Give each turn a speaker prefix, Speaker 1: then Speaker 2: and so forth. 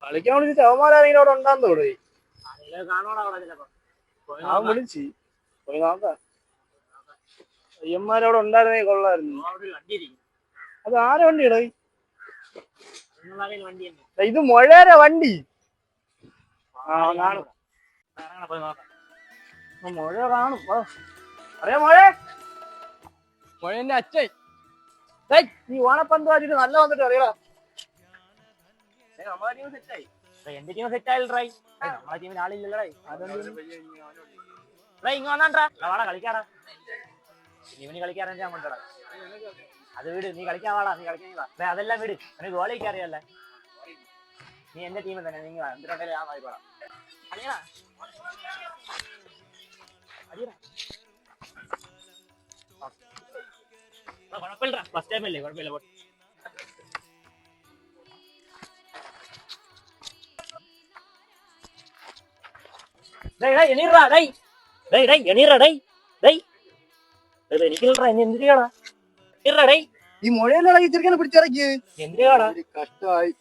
Speaker 1: കളിക്കാൻ വിളിച്ചിട്ട് അവന്മാരാരെങ്കിലും അവിടെ ഉണ്ടാന്ന് തോടേ. ഞാൻ വിളിച്ച് പോയി നോക്കാം. പയ്യന്മാരവിടെ ഉണ്ടായിരുന്നേ കൊള്ളായിരുന്നു. അത് ആരെ വണ്ടിയാടോ? ഇത് മൊഴേരെ വണ്ടി. മൊഴ കാണും. അറിയാ മൊഴേ? മൊഴേന്റെ അച്ഛൻ. നീ ഓണപ്പന്ത് വാങ്ങിട്ട് നല്ല വന്നിട്ട് അറിയടാ. നമ്മളെ ടീം സെറ്റായി. എന്റെ ടീം സെറ്റായില്ലേ? നമ്മളെ ടീമിന് ആളില്ലല്ലേ? ഇങ്ങ വന്നാണ്ടാ വാടാ കളിക്കാടാ. ഇവന് കളിക്കാറ കൊണ്ടടാ. അത് വീട്, നീ കളിക്കാൻ വാടാ. നീ കളിക്കാൻ അതെല്ലാം വീട്. എനിക്ക് ഗോൾ കളിക്കാൻ അറിയാല്ലേ? നീ എന്റെ ടീമിൽ തന്നെ. നീ എന്തിനുണ്ടെങ്കിലും ഞാൻ വായിക്കോളാം. അടിയടാ കുഴപ്പമില്ല. ഫസ്റ്റ് ടൈം അല്ലേ? കുഴപ്പമില്ല. ഈ മുഴയിലുള്ള ഈ ചെറുക്കനെ പിടിച്ചിറക്കി എന്തിനാടാ? കഷ്ടമായി.